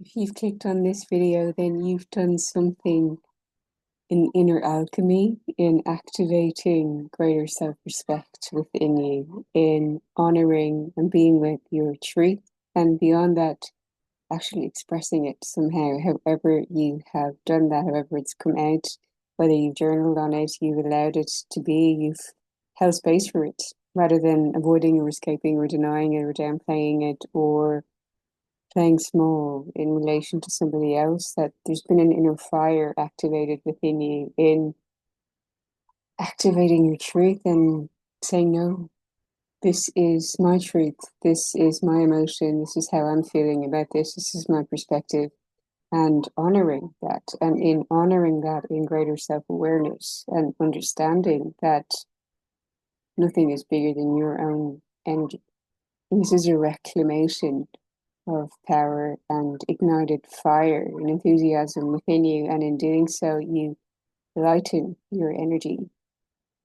If you've clicked on this video, then you've done something in inner alchemy, in activating greater self-respect within you, in honoring and being with your truth, and beyond that, actually expressing it somehow, however you have done that, however it's come out, whether you've journaled on it, you've allowed it to be, you've held space for it, rather than avoiding or escaping or denying it or downplaying it or playing small in relation to somebody else, that there's been an inner fire activated within you in activating your truth and saying, no, this is my truth. This is my emotion. This is how I'm feeling about this. This is my perspective. And honoring that. And in honoring that, in greater self awareness and understanding that nothing is bigger than your own energy. And this is a reclamation of power and ignited fire and enthusiasm within you. And in doing so, you lighten your energy.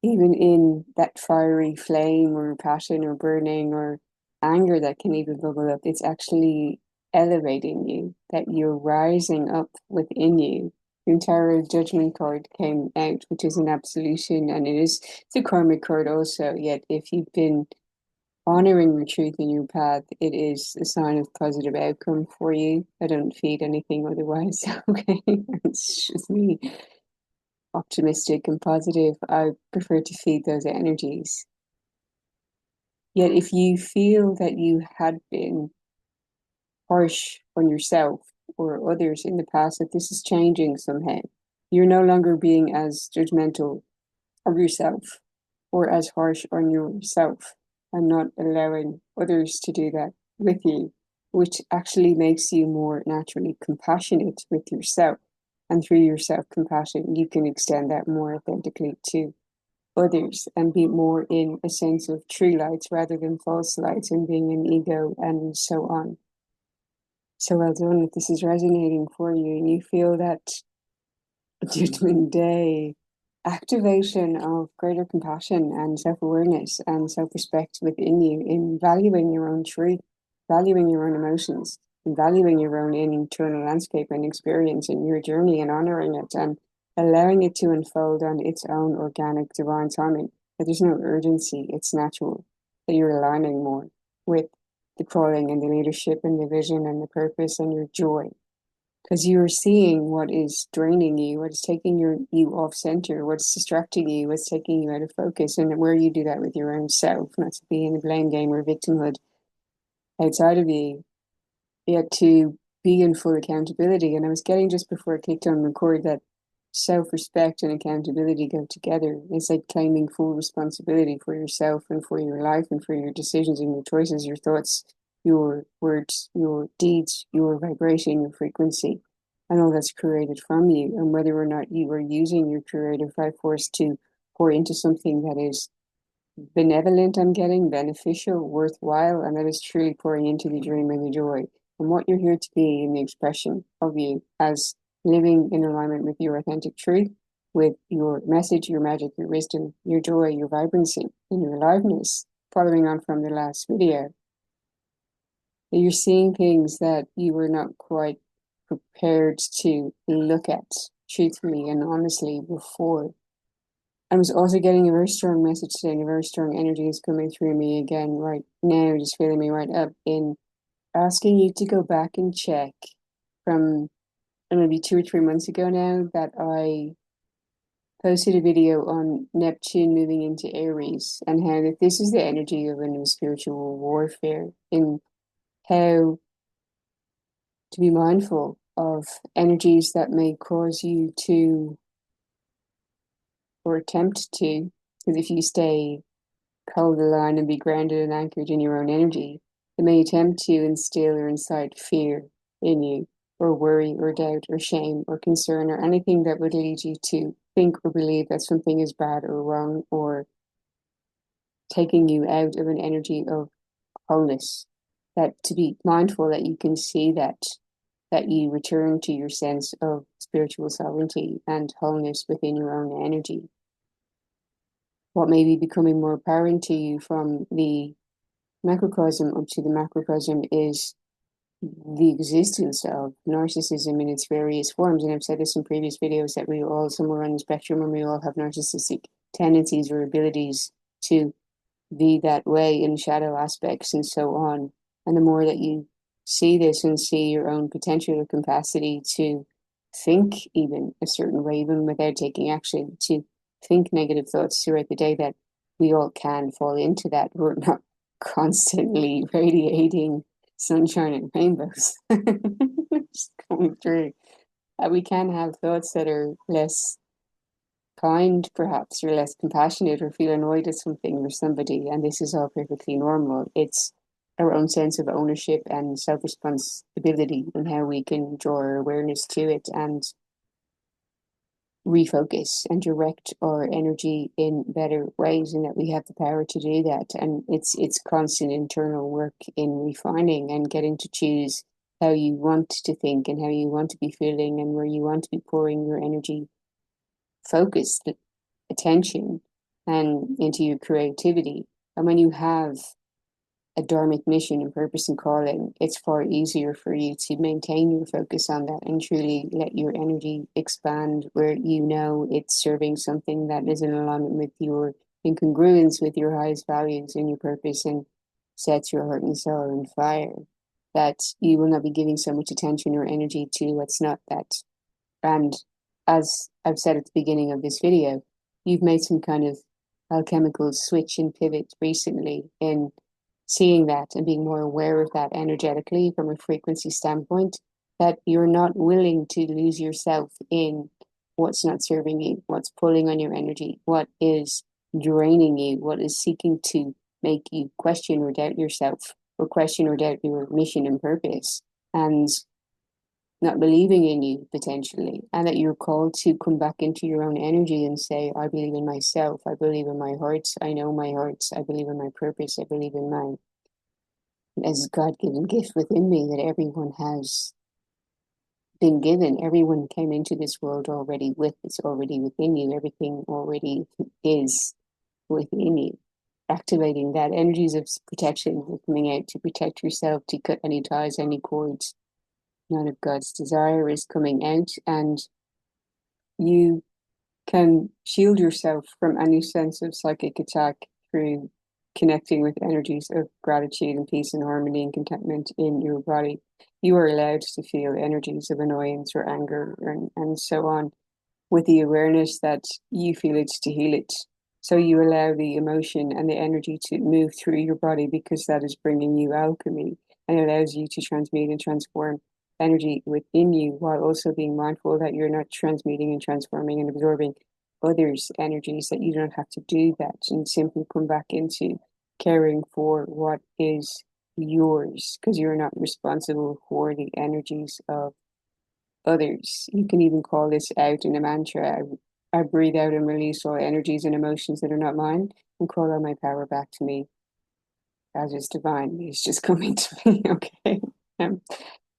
Even in that fiery flame or passion or burning or anger that can even bubble up, it's actually elevating you, that you're rising up within you. The entire judgment card came out, which is an absolution, and it's a karmic card also. Yet, if you've been honoring your truth in your path, it is a sign of positive outcome for you. I don't feed anything otherwise. Okay, it's just me, optimistic and positive. I prefer to feed those energies. Yet, if you feel that you had been harsh on yourself or others in the past, that this is changing somehow, you're no longer being as judgmental of yourself or as harsh on yourself, and not allowing others to do that with you, which actually makes you more naturally compassionate with yourself. And through your self compassion, you can extend that more authentically to others and be more in a sense of true lights rather than false lights and being an ego and so on. So well done if this is resonating for you and you feel that Judgment Day activation of greater compassion and self-awareness and self-respect within you in valuing your own truth, valuing your own emotions, and valuing your own internal landscape and experience in your journey and honoring it and allowing it to unfold on its own organic divine timing. That there's no urgency, it's natural, that you're aligning more with the calling and the leadership and the vision and the purpose and your joy, because you're seeing what is draining you, what is taking you off center, what's distracting you, what's taking you out of focus, and where you do that with your own self, not to be in a blame game or victimhood outside of you, yet to be in full accountability. And I was getting just before I clicked on record that self-respect and accountability go together. It's like claiming full responsibility for yourself and for your life and for your decisions and your choices, your thoughts, your words, your deeds, your vibration, your frequency, and all that's created from you. And whether or not you are using your creative life force to pour into something that is benevolent, I'm getting beneficial, worthwhile, and that is truly pouring into the dream and the joy. And what you're here to be in the expression of you as living in alignment with your authentic truth, with your message, your magic, your wisdom, your joy, your vibrancy, and your aliveness, following on from the last video. That you're seeing things that you were not quite prepared to look at truthfully and honestly before. I was also getting a very strong message today, and a very strong energy is coming through me again right now, just feeling me right up in asking you to go back and check from maybe 2 or 3 months ago now that I posted a video on Neptune moving into Aries and how that this is the energy of a new spiritual warfare, in how to be mindful of energies that may cause you to, or attempt to, because if you stay hold the line and be grounded and anchored in your own energy, it may attempt to instill or incite fear in you, or worry, or doubt, or shame, or concern, or anything that would lead you to think or believe that something is bad or wrong, or taking you out of an energy of wholeness. That to be mindful that you can see that you return to your sense of spiritual sovereignty and wholeness within your own energy. What may be becoming more apparent to you from the microcosm up to the macrocosm is the existence of narcissism in its various forms. And I've said this in previous videos that we all somewhere on the spectrum, and we all have narcissistic tendencies or abilities to be that way in shadow aspects and so on. And the more that you see this and see your own potential or capacity to think even a certain way, even without taking action, to think negative thoughts throughout the day, that we all can fall into that. We're not constantly radiating sunshine and rainbows just coming through. We can have thoughts that are less kind, perhaps, or less compassionate, or feel annoyed at something or somebody, and this is all perfectly normal. It's our own sense of ownership and self-responsibility and how we can draw our awareness to it and refocus and direct our energy in better ways, and that we have the power to do that. And it's constant internal work in refining and getting to choose how you want to think and how you want to be feeling and where you want to be pouring your energy, focus, attention, and into your creativity. And when you have a dharmic mission and purpose and calling, it's far easier for you to maintain your focus on that and truly let your energy expand where you know it's serving something that is in alignment with your, in congruence with your highest values and your purpose, and sets your heart and soul on fire. That you will not be giving so much attention or energy to what's not that. And as I've said at the beginning of this video, you've made some kind of alchemical switch and pivot recently in seeing that and being more aware of that energetically from a frequency standpoint, that you're not willing to lose yourself in what's not serving you, what's pulling on your energy, what is draining you, what is seeking to make you question or doubt yourself, or question or doubt your mission and purpose, and not believing in you potentially, and that you're called to come back into your own energy and say, I believe in myself, I believe in my heart, I know my heart, I believe in my purpose, I believe in my as God-given gift within me that everyone has been given. Everyone came into this world already with, it's already within you. Everything already is within you. Activating that energies of protection, coming out to protect yourself, to cut any ties, any cords. None of God's desire is coming out, and you can shield yourself from any sense of psychic attack through connecting with energies of gratitude and peace and harmony and contentment in your body. You are allowed to feel energies of annoyance or anger and so on, with the awareness that you feel it to heal it. So you allow the emotion and the energy to move through your body, because that is bringing you alchemy and allows you to transmute and transform energy within you, while also being mindful that you're not transmuting and transforming and absorbing others' energies, that you don't have to do that, and simply come back into caring for what is yours, because you're not responsible for the energies of others. You can even call this out in a mantra. I breathe out and release all energies and emotions that are not mine, and call all my power back to me as is divine. It's just coming to me, okay? Um,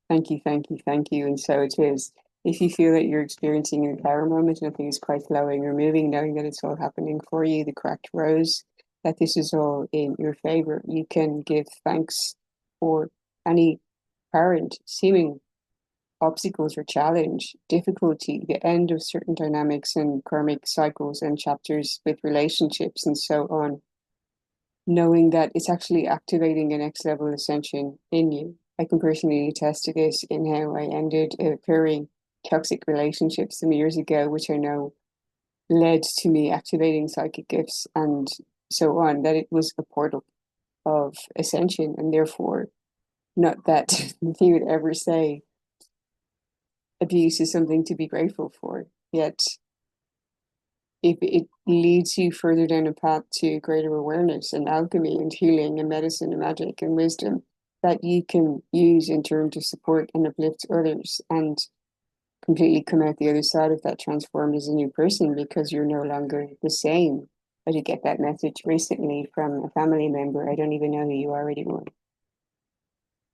Thank you, thank you, thank you. And so it is. If you feel that you're experiencing a power moment, nothing is quite flowing or moving, knowing that it's all happening for you, the correct rose, that this is all in your favor, you can give thanks for any apparent seeming obstacles or challenge, difficulty, the end of certain dynamics and karmic cycles and chapters with relationships and so on, knowing that it's actually activating a next level ascension in you. I can personally attest to this in how I ended a very toxic relationship some years ago, which I know led to me activating psychic gifts and so on, that it was a portal of ascension. And therefore, not that you would ever say abuse is something to be grateful for, yet if it leads you further down a path to greater awareness and alchemy and healing and medicine and magic and wisdom that you can use in turn to support and uplift others, and completely come out the other side of that transformed as a new person, because you're no longer the same. I did get that message recently from a family member. I don't even know who you are anymore,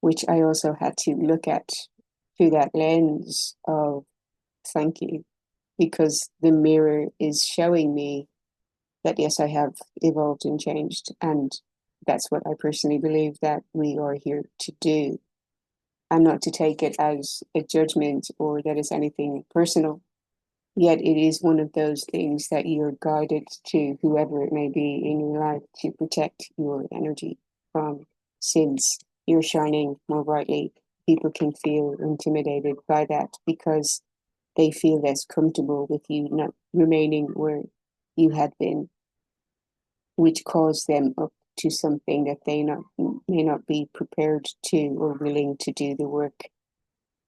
which I also had to look at through that lens of thank you, because the mirror is showing me that yes, I have evolved and changed. And that's what I personally believe that we are here to do. and not to take it as a judgment or that it's anything personal. Yet it is one of those things that you're guided to, whoever it may be in your life, to protect your energy from. Since you're shining more brightly, people can feel intimidated by that because they feel less comfortable with you not remaining where you had been, which caused them up to something that they may not be prepared to or willing to do the work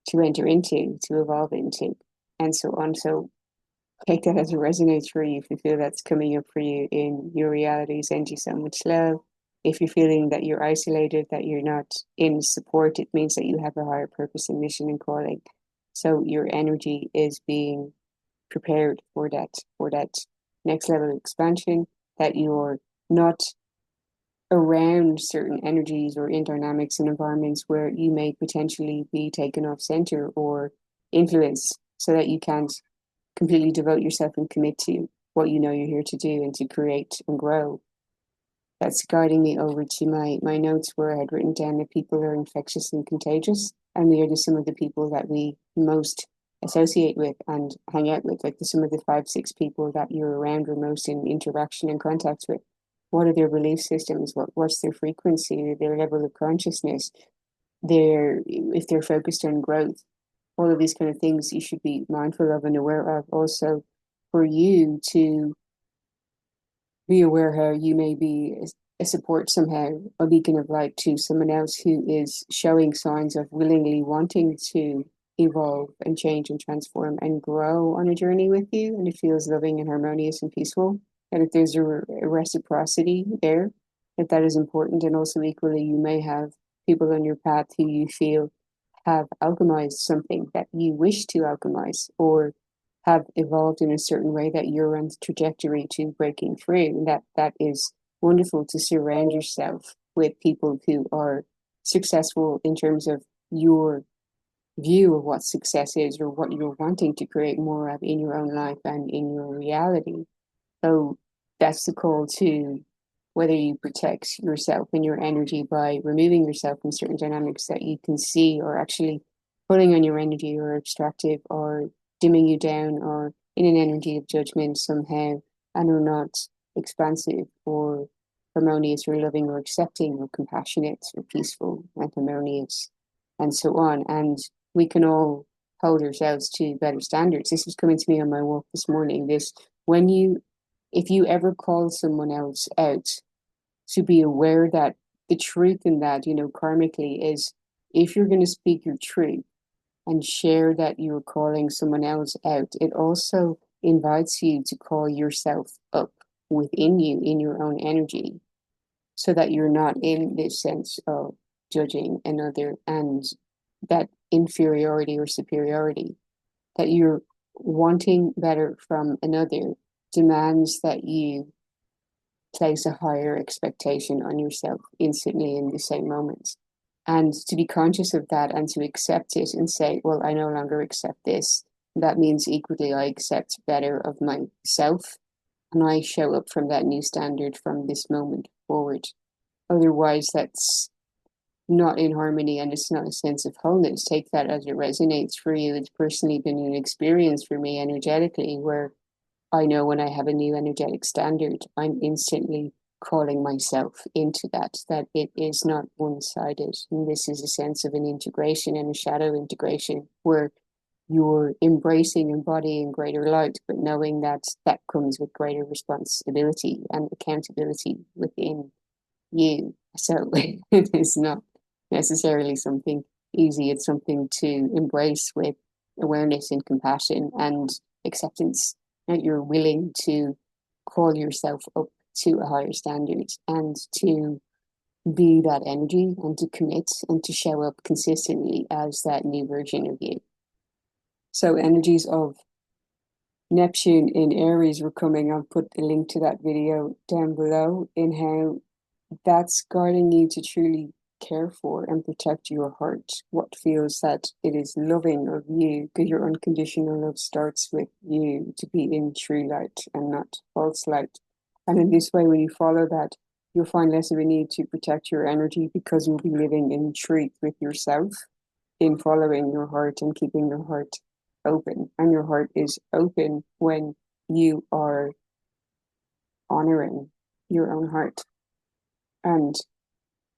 to enter into, to evolve into, and so on. So take that as it resonates for you. If you feel that's coming up for you in your reality, send you so much love. If you're feeling that you're isolated, that you're not in support, it means that you have a higher purpose and mission and calling. So your energy is being prepared for that next level of expansion, that you're not around certain energies or in dynamics and environments where you may potentially be taken off center or influenced, so that you can't completely devote yourself and commit to what you know you're here to do and to create and grow. That's guiding me over to my notes where I had written down that people are infectious and contagious, and we are just some of the people that we most associate with and hang out with, like some of the 5, 6 people that you're around or most in interaction and contact with. What are their belief systems? What's their frequency, their level of consciousness, if they're focused on growth, all of these kind of things you should be mindful of and aware of. Also, for you to be aware how you may be a support somehow, a beacon of light to someone else who is showing signs of willingly wanting to evolve and change and transform and grow on a journey with you, and it feels loving and harmonious and peaceful. And if there's a reciprocity there, that is important. And also equally, you may have people on your path who you feel have alchemized something that you wish to alchemize, or have evolved in a certain way that you're on the trajectory to breaking free. And that is wonderful, to surround yourself with people who are successful in terms of your view of what success is, or what you're wanting to create more of in your own life and in your reality. So that's the call to whether you protect yourself and your energy by removing yourself from certain dynamics that you can see, or actually pulling on your energy, or extractive, or dimming you down, or in an energy of judgment somehow, and are not expansive or harmonious or loving or accepting or compassionate or peaceful and harmonious, and so on. And we can all hold ourselves to better standards. This was coming to me on my walk this morning. When you if you ever call someone else out, to be aware that the truth in that, karmically, is if you're going to speak your truth and share that you're calling someone else out, it also invites you to call yourself up within you in your own energy, so that you're not in this sense of judging another and that inferiority or superiority, that you're wanting better from another demands that you place a higher expectation on yourself instantly in the same moment. And to be conscious of that and to accept it and say, well, I no longer accept this. That means equally I accept better of myself, and I show up from that new standard from this moment forward. Otherwise, that's not in harmony, and it's not a sense of wholeness. Take that as it resonates for you. It's personally been an experience for me energetically where I know when I have a new energetic standard, I'm instantly calling myself into that it is not one-sided. And this is a sense of an integration and a shadow integration where you're embracing, embodying greater light, but knowing that that comes with greater responsibility and accountability within you. So it is not necessarily something easy. It's something to embrace with awareness and compassion and acceptance, that you're willing to call yourself up to a higher standard and to be that energy and to commit and to show up consistently as that new version of you. So energies of Neptune in Aries were coming. I'll put a link to that video down below, in how that's guiding you to truly care for and protect your heart, what feels that it is loving of you, because your unconditional love starts with you, to be in true light and not false light. And in this way, when you follow that, you'll find less of a need to protect your energy, because you'll be living in truth with yourself, in following your heart and keeping your heart open. And your heart is open when you are honoring your own heart and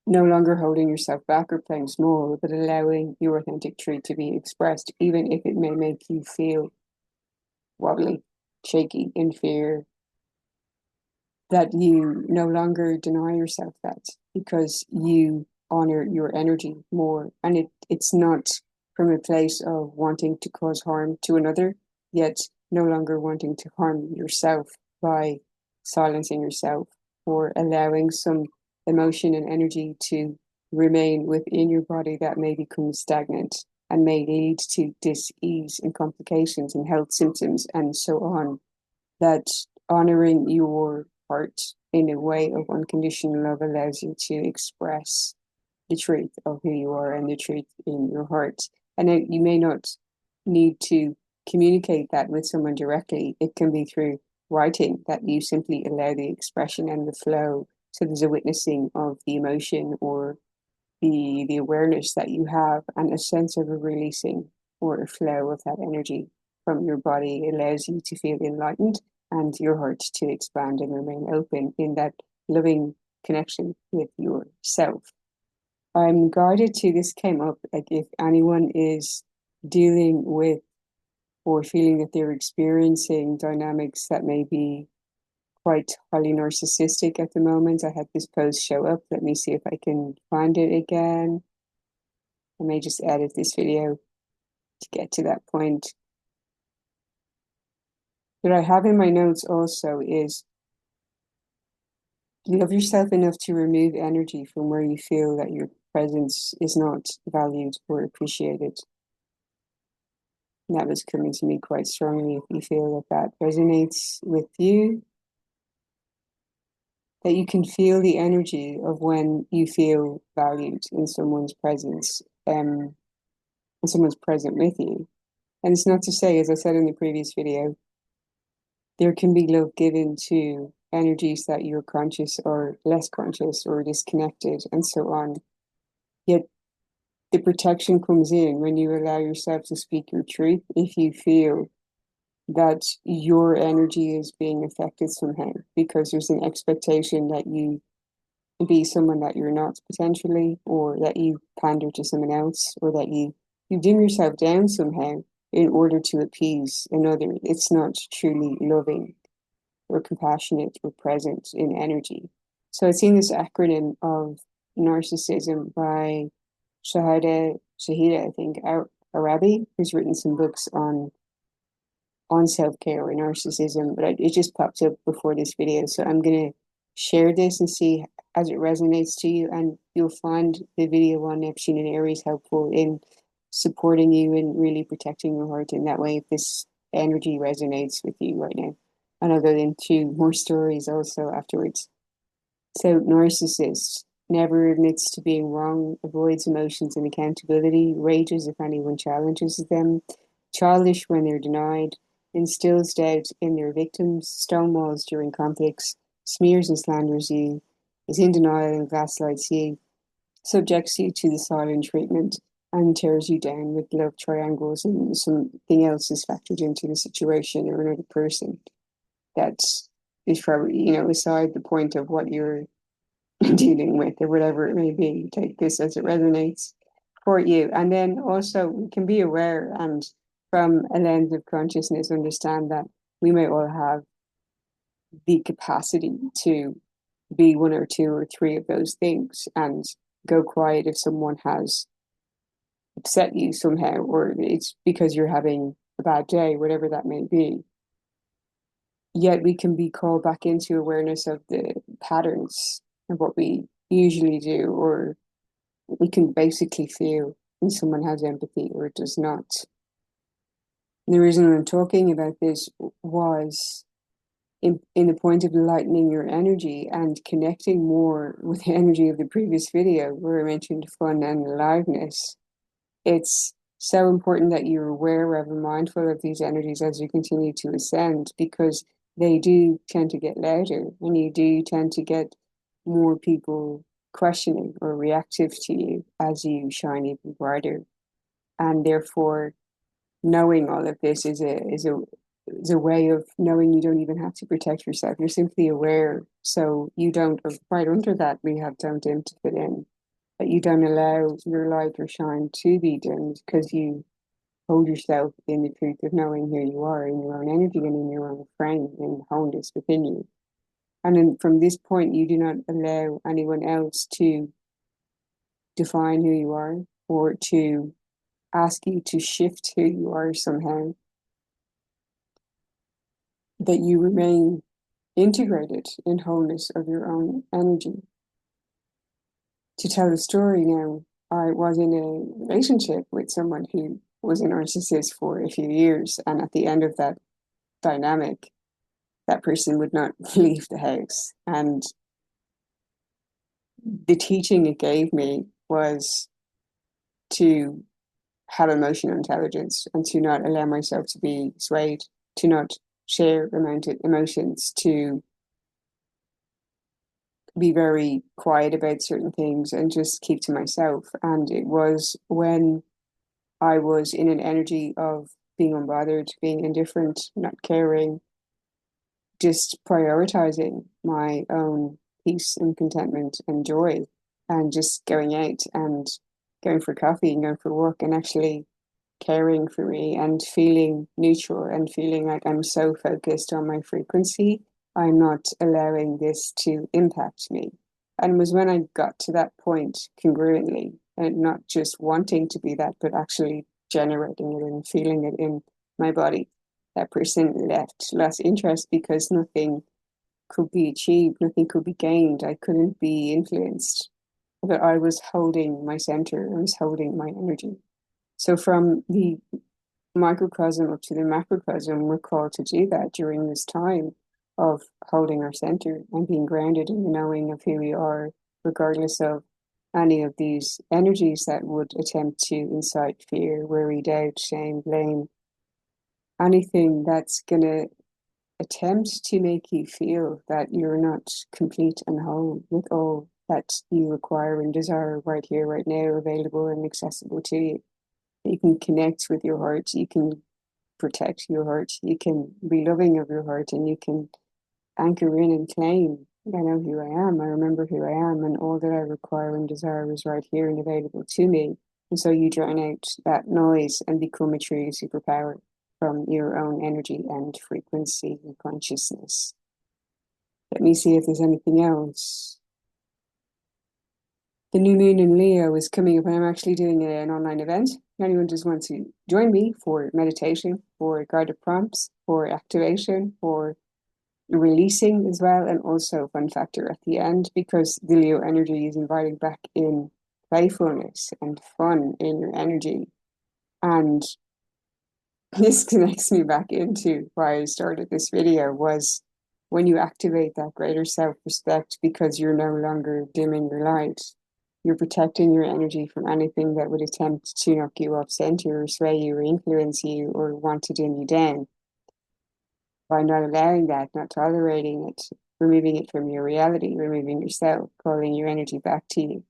no longer holding yourself back or playing small, but allowing your authentic truth to be expressed, even if it may make you feel wobbly, shaky, in fear, that you no longer deny yourself that because you honor your energy more. And it's not from a place of wanting to cause harm to another, yet no longer wanting to harm yourself by silencing yourself or allowing some emotion and energy to remain within your body that may become stagnant and may lead to dis-ease and complications and health symptoms and so on. That honoring your heart in a way of unconditional love allows you to express the truth of who you are and the truth in your heart. And you may not need to communicate that with someone directly. It can be through writing that you simply allow the expression and the flow. So there's a witnessing of the emotion or the awareness that you have and a sense of a releasing or a flow of that energy from your body allows you to feel enlightened and your heart to expand and remain open in that loving connection with yourself. I'm guided to this came up like if anyone is dealing with or feeling that they're experiencing dynamics that may be quite highly narcissistic at the moment. I had this post show up. Let me see if I can find it again. I may just edit this video to get to that point. What I have in my notes also is you love yourself enough to remove energy from where you feel that your presence is not valued or appreciated. And that was coming to me quite strongly. If you feel that that resonates with you, that you can feel the energy of when you feel valued in someone's presence, and someone's present with you. And it's not to say, as I said in the previous video, there can be love given to energies that you're conscious or less conscious or disconnected and so on. Yet the protection comes in when you allow yourself to speak your truth if you feel that your energy is being affected somehow because there's an expectation that you be someone that you're not potentially, or that you pander to someone else, or that you dim yourself down somehow in order to appease another. It's not truly loving or compassionate or present in energy. So I've seen this acronym of narcissism by Shahida, I think, Arabi, who's written some books on self-care and narcissism, but it just popped up before this video. So I'm going to share this and see as it resonates to you, and you'll find the video on Neptune and Aries helpful in supporting you and really protecting your heart in that way if this energy resonates with you right now. And I'll go into more stories also afterwards. So narcissist never admits to being wrong, avoids emotions and accountability, rages if anyone challenges them, childish when they're denied, instills doubt in their victims, stonewalls during conflicts, smears and slanders you, is in denial and gaslights you, subjects you to the silent treatment, and tears you down with love triangles and something else is factored into the situation or another person. That is probably, aside the point of what you're dealing with or whatever it may be. Take this as it resonates for you. And then also we can be aware and from a lens of consciousness understand that we may all have the capacity to be one or two or three of those things and go quiet if someone has upset you somehow, or it's because you're having a bad day, whatever that may be. Yet we can be called back into awareness of the patterns of what we usually do, or we can basically feel when someone has empathy or does not. And the reason I'm talking about this was in the point of lightening your energy and connecting more with the energy of the previous video where I mentioned fun and aliveness. It's so important that you're aware of and mindful of these energies as you continue to ascend, because they do tend to get louder and you do tend to get more people questioning or reactive to you as you shine even brighter. And therefore, knowing all of this is a way of knowing you don't even have to protect yourself. You're simply aware. So you don't, right under that, we have don't dim to fit in. That you don't allow your light or shine to be dimmed because you hold yourself in the truth of knowing who you are in your own energy and in your own frame and wholeness within you. And then from this point, you do not allow anyone else to define who you are or to ask you to shift who you are somehow. That you remain integrated in wholeness of your own energy. To tell the story now, I was in a relationship with someone who was a narcissist for a few years, and at the end of that dynamic, that person would not leave the house. And the teaching it gave me was to have emotional intelligence and to not allow myself to be swayed, to not share emotions, to be very quiet about certain things and just keep to myself. And it was when I was in an energy of being unbothered, being indifferent, not caring, just prioritizing my own peace and contentment and joy, and just going out and going for coffee and going for a walk and actually caring for me and feeling neutral and feeling like I'm so focused on my frequency, I'm not allowing this to impact me. And it was when I got to that point congruently and not just wanting to be that, but actually generating it and feeling it in my body. That person lost interest because nothing could be achieved, nothing could be gained. I couldn't be influenced, but I was holding my center, I was holding my energy. So from the microcosm up to the macrocosm, we're called to do that during this time of holding our center and being grounded in the knowing of who we are, regardless of any of these energies that would attempt to incite fear, worry, doubt, shame, blame, anything that's going to attempt to make you feel that you're not complete and whole with all that you require and desire right here, right now, available and accessible to you. You can connect with your heart, you can protect your heart, you can be loving of your heart, and you can anchor in and claim, I know who I am, I remember who I am, and all that I require and desire is right here and available to me. And so you drown out that noise and become a true superpower from your own energy and frequency and consciousness. Let me see if there's anything else. The new moon in Leo is coming up, and I'm actually doing an online event. If anyone just wants to join me for meditation, for guided prompts, for activation, for releasing as well, and also fun factor at the end, because the Leo energy is inviting back in playfulness and fun in your energy. And this connects me back into why I started this video, was when you activate that greater self-respect because you're no longer dimming your light, you're protecting your energy from anything that would attempt to knock you off center or sway you or influence you or want to dim you down. By not allowing that, not tolerating it, removing it from your reality, removing yourself, calling your energy back to you,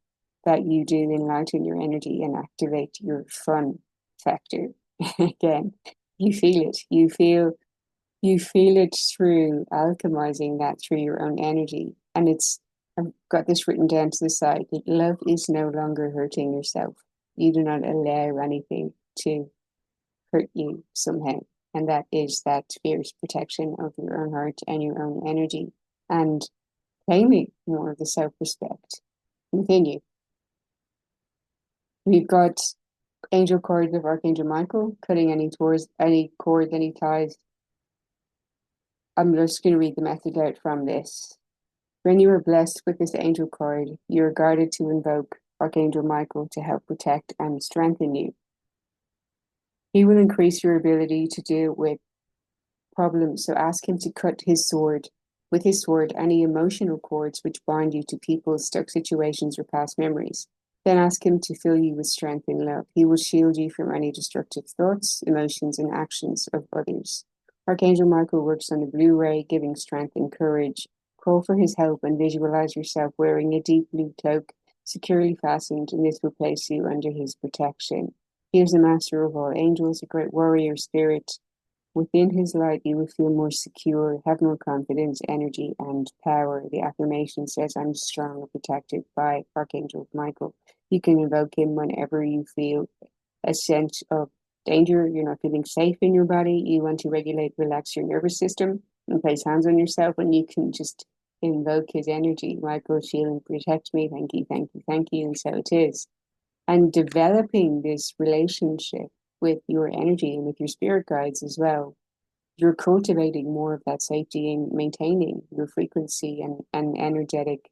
that you do enlighten your energy and activate your fun factor. Again, you feel it. You feel it through alchemizing that through your own energy. And I've got this written down to the side, that love is no longer hurting yourself. You do not allow anything to hurt you somehow. And that is that fierce protection of your own heart and your own energy, and claiming more of the self-respect within you. We've got angel cards of Archangel Michael, cutting any cords, any ties. I'm just going to read the message out from this. When you are blessed with this angel card, you are guided to invoke Archangel Michael to help protect and strengthen you. He will increase your ability to deal with problems, so ask him to cut with his sword any emotional cords which bind you to people, stuck situations, or past memories. Then ask him to fill you with strength and love. He will shield you from any destructive thoughts, emotions, and actions of others. Archangel Michael works on the blue ray, giving strength and courage. Call for his help and visualize yourself wearing a deep blue cloak, securely fastened, and this will place you under his protection. He is the master of all angels, a great warrior spirit. Within his light, you will feel more secure, have more confidence, energy, and power. The affirmation says, I'm strong and protected by Archangel Michael. You can invoke him whenever you feel a sense of danger, you're not feeling safe in your body, you want to regulate, relax your nervous system, and place hands on yourself, and you can just invoke his energy. Michael, shield and protect me. Thank you, thank you, thank you. And so it is. And developing this relationship with your energy and with your spirit guides as well, you're cultivating more of that safety and maintaining your frequency and energetic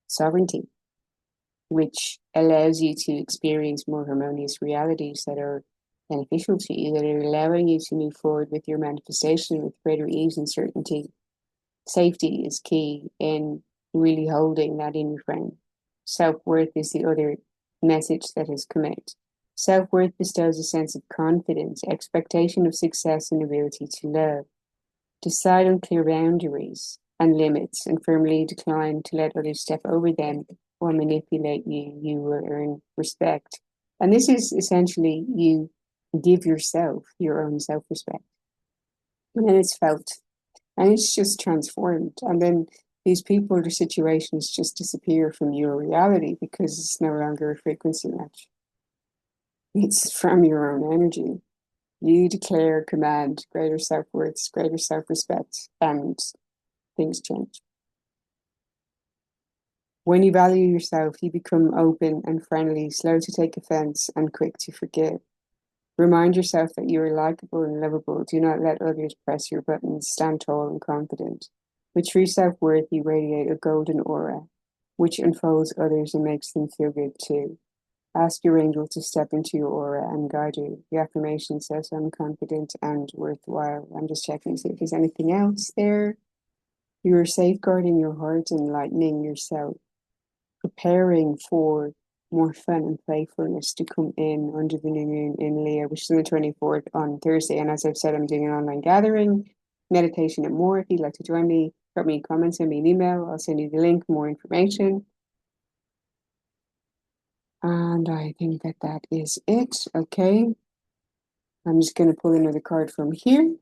sovereignty, which allows you to experience more harmonious realities that are beneficial to you, that are allowing you to move forward with your manifestation with greater ease and certainty. Safety is key in really holding that in your frame. Self-worth is the other message that has come out. Self-worth bestows a sense of confidence, expectation of success, and ability to love. Decide on clear boundaries and limits and firmly decline to let others step over them or manipulate you. You will earn respect. And this is essentially you give yourself your own self-respect. And then it's felt. And it's just transformed. And then these people or situations just disappear from your reality because it's no longer a frequency match. It's from your own energy. You declare, command greater self-worth, greater self-respect, and things change. When you value yourself, you become open and friendly, slow to take offense, and quick to forgive. Remind yourself that you are likable and lovable. Do not let others press your buttons. Stand tall and confident. With true self-worth, you radiate a golden aura, which unfolds others and makes them feel good too. Ask your angel to step into your aura and guide you. The affirmation says, I'm confident and worthwhile. I'm just checking to see if there's anything else there. You are safeguarding your heart and lightening yourself, preparing for more fun and playfulness to come in under the new moon in Leo, which is on the 24th on Thursday. And as I've said, I'm doing an online gathering, meditation and more. If you'd like to join me, drop me a comment, send me an email. I'll send you the link, more information. And I think that that is it. Okay. I'm just going to pull another card from here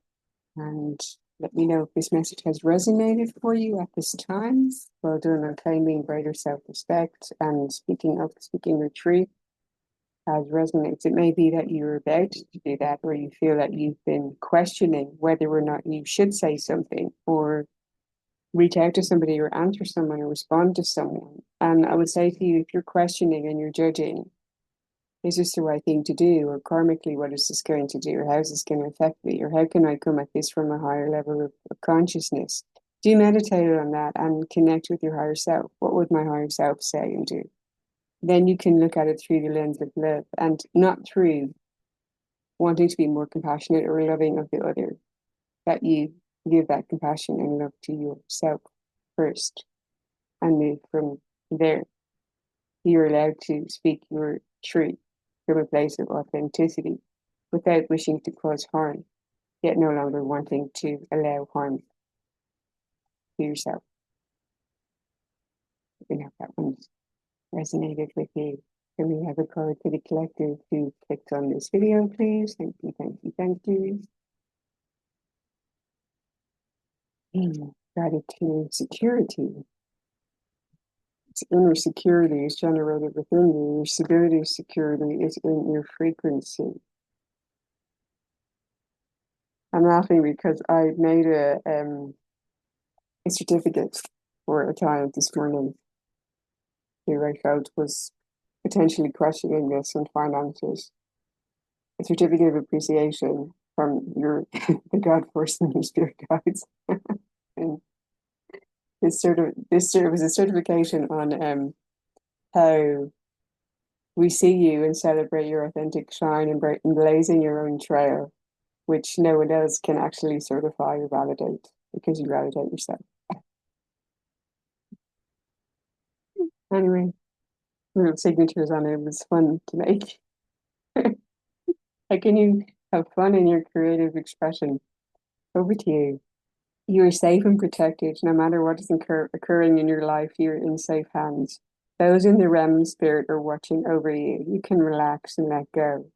and let me know if this message has resonated for you at this time. Well done on claiming greater self-respect and speaking your truth has resonates. It may be that you're about to do that, or you feel that you've been questioning whether or not you should say something or reach out to somebody or answer someone or respond to someone. And I would say to you, if you're questioning and you're judging, is this the right thing to do? Or karmically, what is this going to do? Or how is this going to affect me? Or how can I come at this from a higher level of consciousness? Do meditate on that and connect with your higher self. What would my higher self say and do? Then you can look at it through the lens of love and not through wanting to be more compassionate or loving of the other. That you give that compassion and love to yourself first and move from there. You're allowed to speak your truth from a place of authenticity without wishing to cause harm, yet no longer wanting to allow harm to yourself. You know, that one's resonated with you. Can we have a card to the collective who clicked on this video, please? Thank you, thank you, thank you. Gratitude, security. It's inner security is generated within you. Your stability, security is in your frequency. I'm laughing because I made a certificate for a client this morning who I felt was potentially questioning this and finances. A certificate of appreciation from your the God force and your spirit guides. And this was a certification on how we see you and celebrate your authentic shine and blazing your own trail, which no one else can actually certify or validate because you validate yourself. Anyway, little signatures on it was fun to make. How can you have fun in your creative expression? Over to you. You are safe and protected. No matter what is occurring in your life, you're in safe hands. Those in the realm spirit are watching over you. You can relax and let go.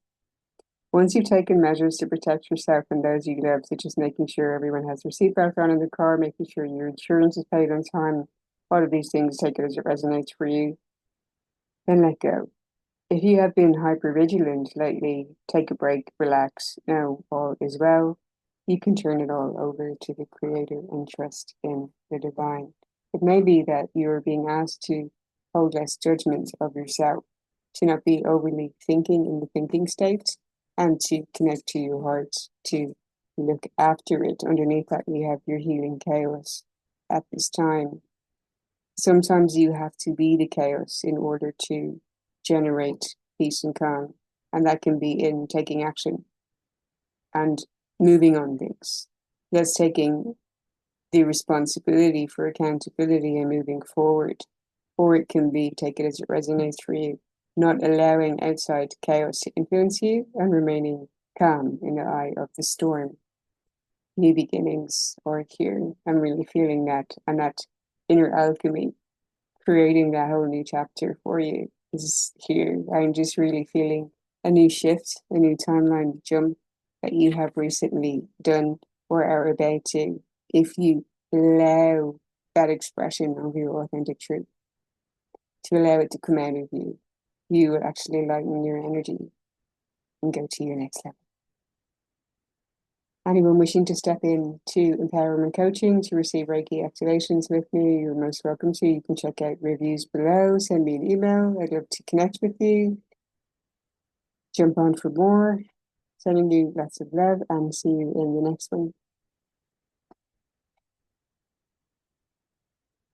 Once you've taken measures to protect yourself and those you love, such as making sure everyone has their seatbelt on in the car, making sure your insurance is paid on time, all of these things, take it as it resonates for you, then let go. If you have been hypervigilant lately, take a break, relax, know all is well. You can turn it all over to the Creator and trust in the divine. It may be that you're being asked to hold less judgment of yourself, to not be overly thinking in the thinking state, and to connect to your heart, to look after it. Underneath that, we have your healing chaos at this time. Sometimes you have to be the chaos in order to generate peace and calm. And that can be in taking action and moving on things. That's taking the responsibility for accountability and moving forward. Or it can be take it as it resonates for you, not allowing outside chaos to influence you and remaining calm in the eye of the storm. New beginnings are here. I'm really feeling that, and that inner alchemy, creating that whole new chapter for you is here. I'm just really feeling a new shift, a new timeline jump that you have recently done or are about to. If you allow that expression of your authentic truth, to allow it to come out of you, you will actually lighten your energy and go to your next level. Anyone wishing to step in to empowerment coaching to receive Reiki activations with me, you're most welcome to. You can check out reviews below, send me an email. I'd love to connect with you. Jump on for more. Sending you lots of love and see you in the next one.